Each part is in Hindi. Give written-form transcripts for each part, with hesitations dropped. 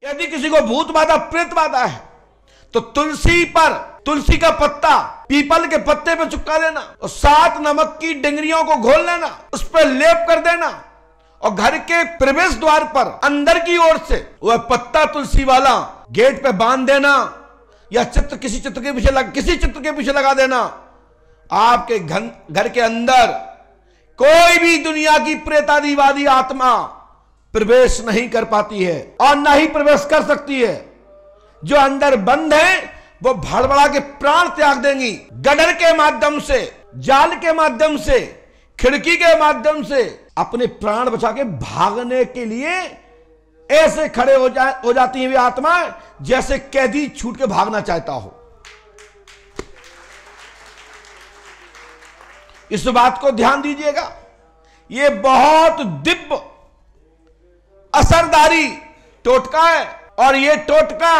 यदि किसी को भूत बाधा प्रेत बाधा है तो तुलसी पर, तुलसी का पत्ता पीपल के पत्ते पे चिपका देना और 7 नमक की डिंगरियों को घोल लेना, उस पर लेप कर देना और घर के प्रवेश द्वार पर अंदर की ओर से वह पत्ता तुलसी वाला गेट पे बांध देना या किसी चित्र के पीछे लगा देना। आपके घर के अंदर कोई भी दुनिया की प्रेतादिवादी आत्मा प्रवेश नहीं कर पाती है और ना ही प्रवेश कर सकती है। जो अंदर बंद है वो भड़बड़ा के प्राण त्याग देंगी। गडर के माध्यम से, जाल के माध्यम से, खिड़की के माध्यम से अपने प्राण बचा के भागने के लिए ऐसे खड़े हो जाती है वे आत्मा जैसे कैदी छूट के भागना चाहता हो। इस बात को ध्यान दीजिएगा, यह बहुत दिव्य असरदारी टोटका है और यह टोटका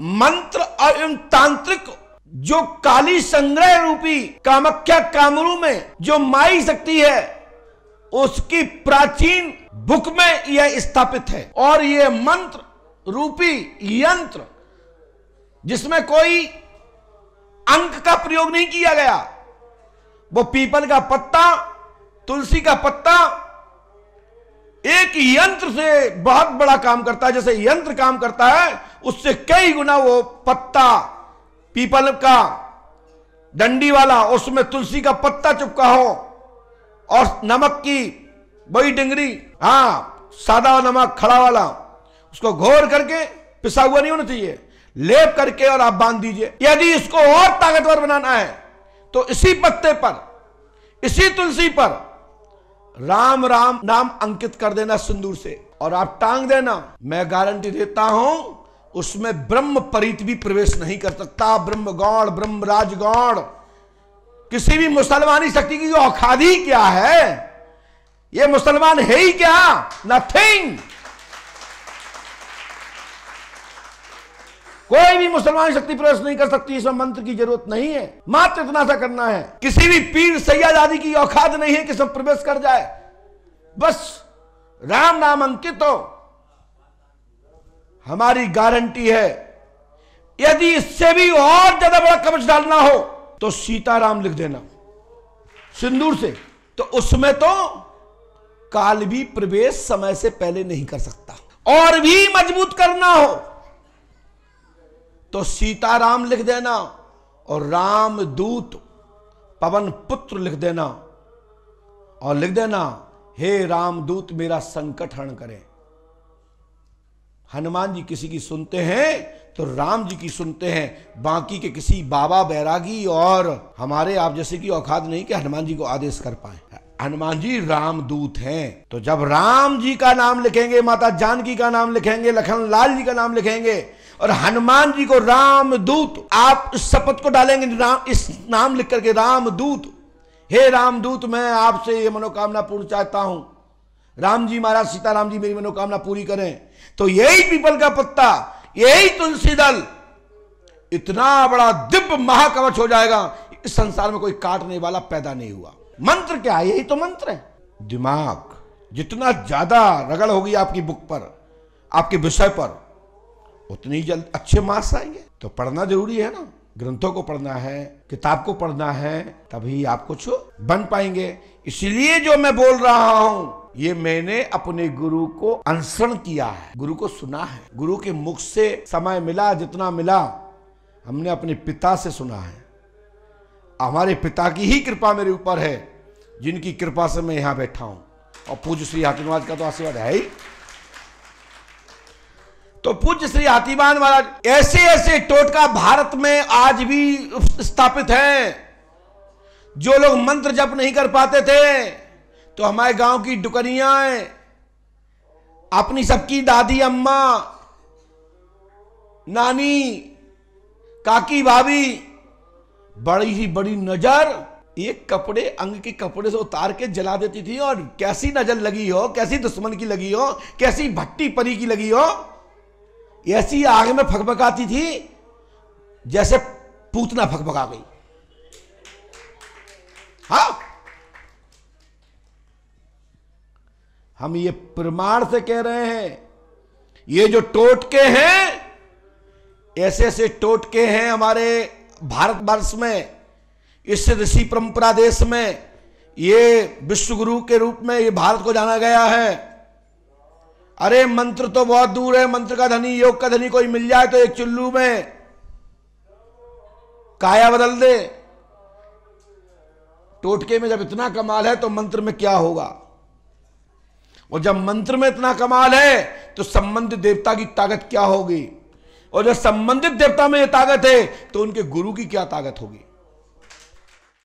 मंत्र और तांत्रिक जो काली संग्रह रूपी कामाख्या कामरू में जो माई शक्ति है उसकी प्राचीन बुक में यह स्थापित है। और यह मंत्र रूपी यंत्र जिसमें कोई अंक का प्रयोग नहीं किया गया, वो पीपल का पत्ता, तुलसी का पत्ता एक यंत्र से बहुत बड़ा काम करता है। जैसे यंत्र काम करता है उससे कई गुना वो पत्ता पीपल का डंडी वाला, उसमें तुलसी का पत्ता चिपका हो और नमक की बड़ी डिंगरी, सादा नमक खड़ा वाला, उसको घोर करके, पिसा हुआ नहीं होना चाहिए, लेप करके और आप बांध दीजिए। यदि इसको और ताकतवर बनाना है तो इसी पत्ते पर, इसी तुलसी पर राम राम नाम अंकित कर देना सिंदूर से और आप टांग देना। मैं गारंटी देता हूं उसमें ब्रह्म परीत भी प्रवेश नहीं कर सकता। ब्रह्म गौड़, ब्रह्म राजगौड़, किसी भी मुसलमानी शक्ति की औकात ही क्या है? ये मुसलमान है ही क्या? नथिंग। कोई भी मुसलमान शक्ति प्रवेश नहीं कर सकती। इसमें मंत्र की जरूरत नहीं है, मात्र इतना सा करना है। किसी भी पीर सैयद आदि की औकात नहीं है कि सब प्रवेश कर जाए। बस राम नाम अंकित हो, हमारी गारंटी है। यदि इससे भी और ज्यादा बड़ा कवच डालना हो तो सीताराम लिख देना सिंदूर से, तो उसमें तो काल भी प्रवेश समय से पहले नहीं कर सकता। और भी मजबूत करना हो तो सीताराम लिख देना और रामदूत पवन पुत्र लिख देना और लिख देना हे रामदूत मेरा संकट हरण करें। हनुमान जी किसी की सुनते हैं तो राम जी की सुनते हैं, बाकी के किसी बाबा बैरागी और हमारे आप जैसे की औकात नहीं कि हनुमान जी को आदेश कर पाए। हनुमान जी रामदूत हैं, तो जब राम जी का नाम लिखेंगे, माता जानकी का नाम लिखेंगे, लखन लाल जी का नाम लिखेंगे और हनुमान जी को रामदूत, आप इस शपथ को डालेंगे इस नाम लिख करके रामदूत, हे रामदूत मैं आपसे ये मनोकामना पूर्ण चाहता हूं, राम जी महाराज सीताराम जी मेरी मनोकामना पूरी करें। तो यही पीपल का पत्ता, यही तुलसी दल इतना बड़ा दिव्य महाकवच हो जाएगा, इस संसार में कोई काटने वाला पैदा नहीं हुआ। मंत्र क्या है? यही तो मंत्र है। दिमाग जितना ज्यादा रगड़ होगी आपकी बुक पर, आपके विषय पर, उतनी जल्द अच्छे मार्क्स आएंगे। तो पढ़ना जरूरी है ना, ग्रंथों को पढ़ना है, किताब को पढ़ना है, तभी आप कुछ बन पाएंगे। इसलिए जो मैं बोल रहा हूं ये मैंने अपने गुरु को अनुसरण किया है, गुरु को सुना है, गुरु के मुख से समय मिला, जितना मिला हमने अपने पिता से सुना है। हमारे पिता की ही कृपा मेरे ऊपर है, जिनकी कृपा से मैं यहां बैठा हूं, और पूज्य श्री हाथीवान का तो आशीर्वाद है ही। तो पूज्य श्री हाथीवान महाराज ऐसे ऐसे टोटका भारत में आज भी स्थापित हैं। जो लोग मंत्र जप नहीं कर पाते थे तो हमारे गांव की डुकरियां, अपनी सबकी दादी अम्मा, नानी, काकी, भाभी, बड़ी ही बड़ी नजर एक कपड़े, अंग के कपड़े से उतार के जला देती थी। और कैसी नजर लगी हो, कैसी दुश्मन की लगी हो, कैसी भट्टी परी की लगी हो, ऐसी आग में फकफकाती थी जैसे पूतना फकफका गई। हाँ, हम ये प्रमाण से कह रहे हैं, ये जो टोटके हैं, ऐसे ऐसे टोटके हैं हमारे भारतवर्ष में, इस ऋषि परंपरा देश में। ये विश्व गुरु के रूप में ये भारत को जाना गया है। अरे मंत्र तो बहुत दूर है, मंत्र का धनी, योग का धनी कोई मिल जाए तो एक चुल्लू में काया बदल दे। टोटके में जब इतना कमाल है तो मंत्र में क्या होगा? और जब मंत्र में इतना कमाल है तो संबंधित देवता की ताकत क्या होगी? और जब संबंधित देवता में ये ताकत है तो उनके गुरु की क्या ताकत होगी?